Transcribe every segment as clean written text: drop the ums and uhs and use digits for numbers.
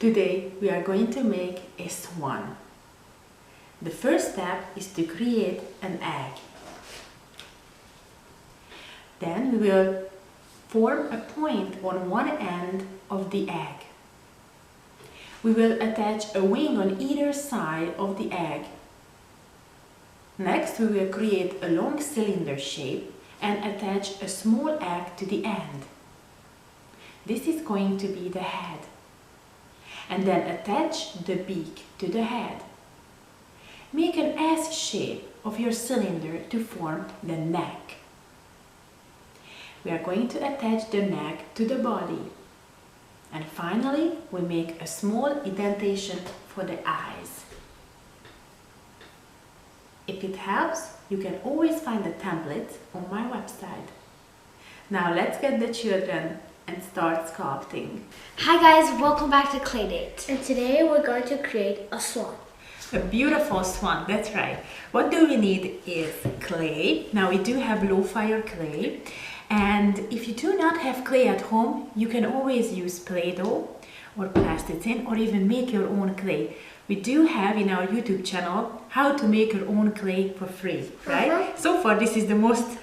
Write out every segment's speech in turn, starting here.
Today we are going to make a swan. The first step is to create an egg. Then we will form a point on one end of the egg. We will attach a wing on either side of the egg. Next, we will create a long cylinder shape and attach a small egg to the end. This is going to be the head. And then attach the beak to the head. Make an S shape of your cylinder to form the neck. We are going to attach the neck to the body. And finally, we make a small indentation for the eyes. If it helps, you can always find the templates on my website. Now let's get the children and start sculpting. Hi guys, welcome back to Claydate. And today we're going to create a swan. A beautiful swan, that's right. What do we need is clay. Now we do have low fire clay. And if you do not have clay at home, you can always use Play-Doh or plasticine or even make your own clay. We do have in our YouTube channel how to make your own clay for free, right? So far this is the most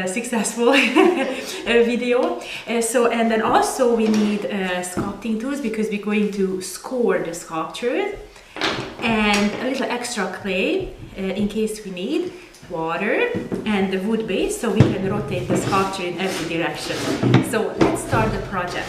successful video. And then also we need sculpting tools because we're going to score the sculptures, and a little extra clay in case we need, water and the wood base so we can rotate the sculpture in every direction. So let's start the project.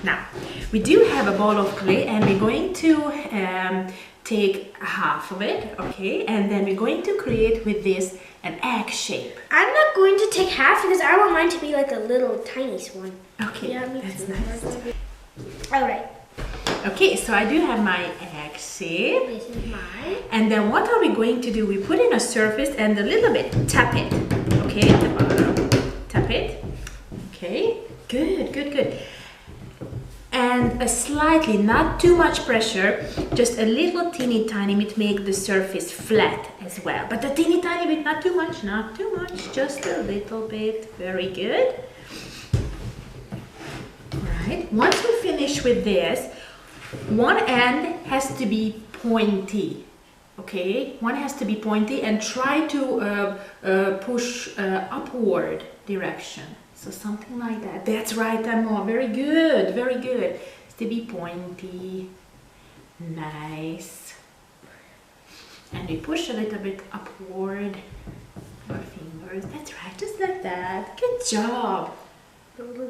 Now we do have a ball of clay and we're going to take half of it, okay, and then we're going to create with this an egg shape. I'm not going to take half because I want mine to be like a little tiny swan. Okay, yeah, that's nice. Alright. Okay, so I do have my egg shape. This is mine. And then what are we going to do? We put in a surface and a little bit tap it. Okay, at the bottom. Tap it. Okay, good, good, good. And a slightly, not too much pressure, just a little teeny tiny bit, make the surface flat as well. But a teeny tiny bit, not too much, just a little bit. Very good. Right. Once we finish with this, one end has to be pointy. Okay, one has to be pointy and try to push upward direction. So something like that. That's right, Emma. Very good, very good. It's to be pointy. Nice. And we push a little bit upward. Our fingers. That's right, just like that. Good job.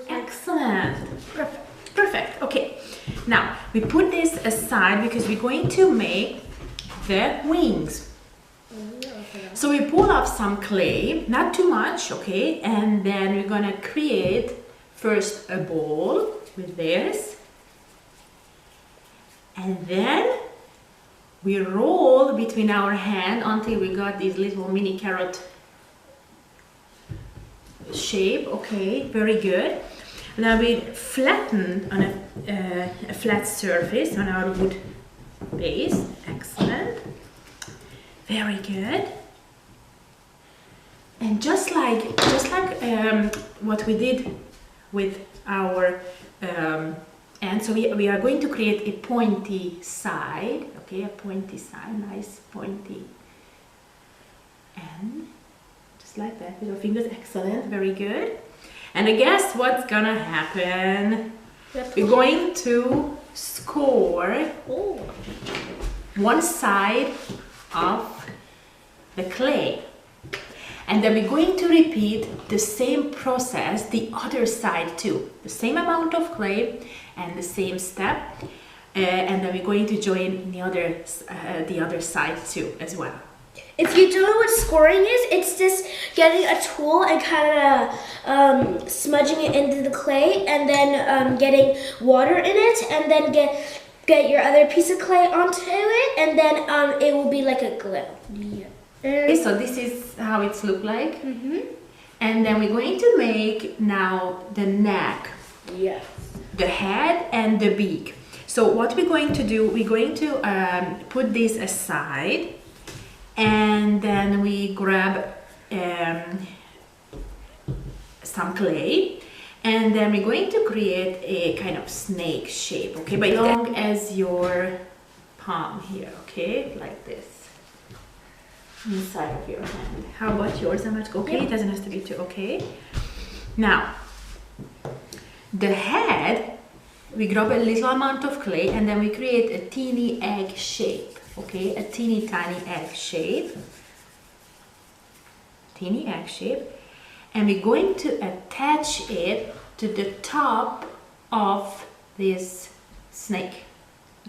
Excellent. Perfect. Perfect. Okay. Now we put this aside because we're going to make the wings. So we pull off some clay, not too much, okay, and then we're gonna create first a ball with this, and then we roll between our hand until we got this little mini carrot shape. Okay, very good. Now we flatten on a flat surface on our wood base. Excellent. Very good. And just like what we did with our and so we are going to create a pointy side. Okay, a pointy side, nice pointy end, just like that with your fingers. Excellent, very good. And I guess what's gonna happen? We're going to score one side of the clay. And then we're going to repeat the same process the other side too. The same amount of clay and the same step. And then we're going to join the other side too as well. If you don't know what scoring is, it's just getting a tool and kind of smudging it into the clay and then getting water in it and then get your other piece of clay onto it and then it will be like a glue. Yeah. Okay, so this is how it's look like. And then we're going to make now the neck, the head and the beak. So what we're going to do, we're going to put this aside and then we grab some clay And then we're going to create a kind of snake shape, okay? But as long as your palm here, okay? Like this. Inside of your hand. How about yours, Amatko? Okay, it doesn't have to be too, okay? Now, the head, we grab a little amount of clay and then we create a teeny egg shape, okay? A teeny tiny egg shape. Teeny egg shape. And we're going to attach it to the top of this snake.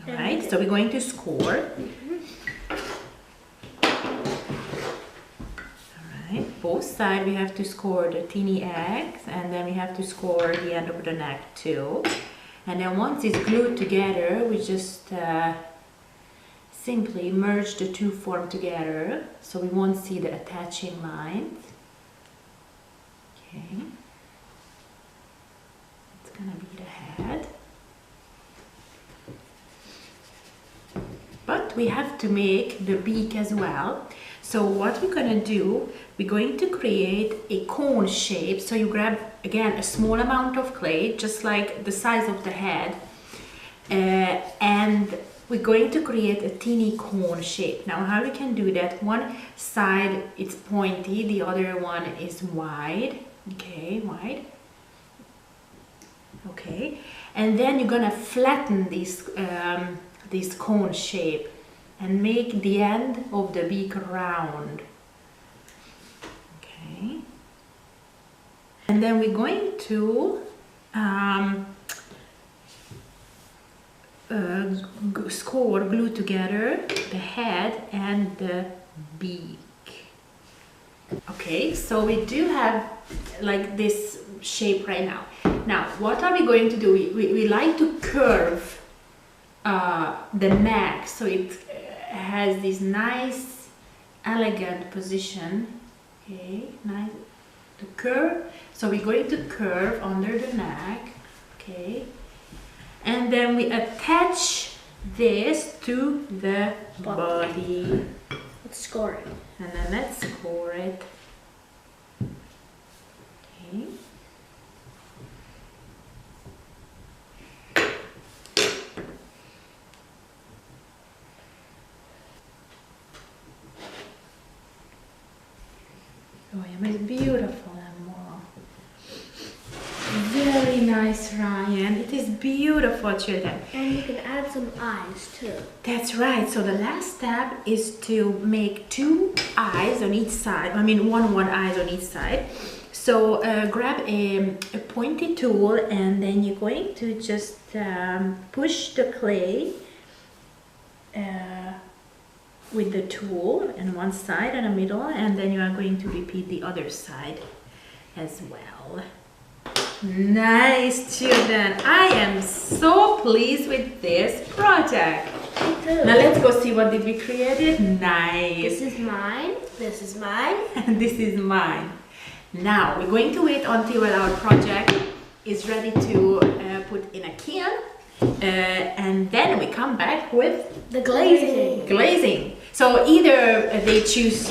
All right, so we're going to score. Both sides we have to score the teeny eggs, and then we have to score the end of the neck too. And then once it's glued together, we just simply merge the two form together, so we won't see the attaching lines. Okay, it's gonna be the head. But we have to make the beak as well. So what we're gonna do, we're going to create a cone shape. So you grab, again, a small amount of clay, just like the size of the head. And we're going to create a teeny cone shape. Now how we can do that, one side is pointy, the other one is wide. Okay, wide. Okay, and then you're gonna flatten this cone shape and make the end of the beak round. Okay, and then we're going to glue together the head and the beak. Okay, so we do have like this shape right now. Now, what are we going to do? We like to curve the neck so it has this nice, elegant position. Okay, nice to curve. So we're going to curve under the neck. Okay, and then we attach this to the body. Let's score it. And then let's score it. Okay. Oh, yeah, it's beautiful, Emma. Very nice, Ryan. It is beautiful, children. And you can add some eyes too. That's right. So the last step is to make two eyes on each side. I mean, one eyes on each side. So grab a pointy tool, and then you're going to just push the clay with the tool on one side and the middle, and then you are going to repeat the other side as well. Nice, children. I am so pleased with this project. Now let's go see what did we create. Nice. This is mine. This is mine. And this is mine. Now we're going to wait until our project is ready to put in a kiln, and then we come back with The glazing. Glazing. So either they choose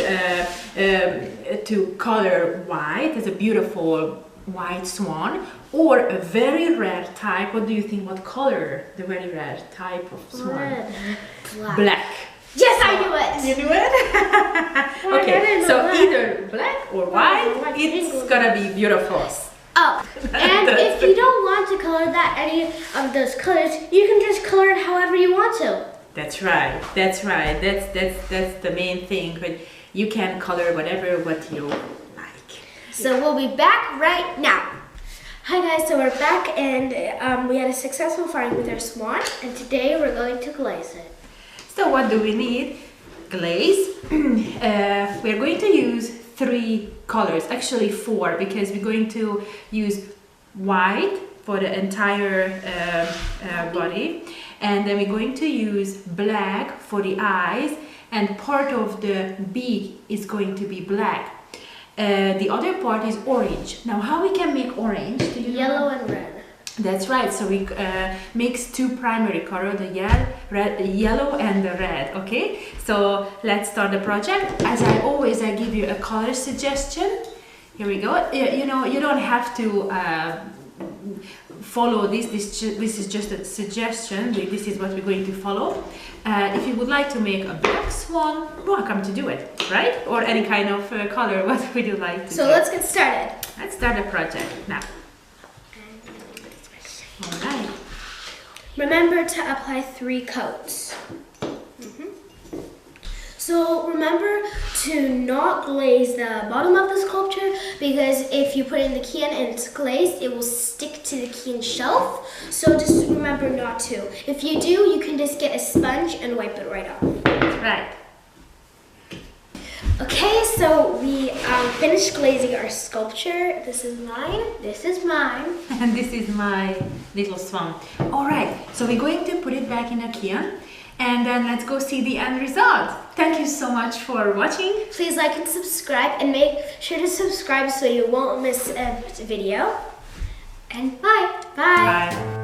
to color white as a beautiful white swan, or a very rare type. What do you think? What color? The very rare type of swan? Red. Black. Yes, I knew it. You knew it? Well, I Okay, didn't so know that. either black or white, White it's single. gonna be beautiful. Oh, and if you don't want to color that any of those colors, you can just color it however you want to. That's right. That's right. That's the main thing. But you can color whatever what you like. So we'll be back right now. Hi guys, so we're back, and we had a successful find with our swan, and today we're going to glaze it. So what do we need? Glaze. We're going to use 3 colors, actually 4, because we're going to use white for the entire body, and then we're going to use black for the eyes, and part of the beak is going to be black. The other part is orange. Now how we can make orange? Do you know? Yellow and red. That's right. So we mix 2 primary colors, the yellow and the red. Okay. So let's start the project. As I give you a color suggestion. Here we go. You know, you don't have to follow this. This is just a suggestion. This is what we're going to follow. If you would like to make a black swan, welcome to do it, right? Or any kind of color. What would you like to do? So let's get started. Let's start the project now. All right. Remember to apply 3 coats. So remember to not glaze the bottom of the sculpture, because if you put it in the can and it's glazed, it will stick to the can shelf. So just remember not to. If you do, you can just get a sponge and wipe it right off. Right. Okay, so we finished glazing our sculpture. This is mine. This is mine. And this is my little swan. All right, so we're going to put it back in a can, and then let's go see the end result. Thank you so much for watching. Please like and subscribe, and make sure to subscribe so you won't miss a video. And bye. Bye. Bye.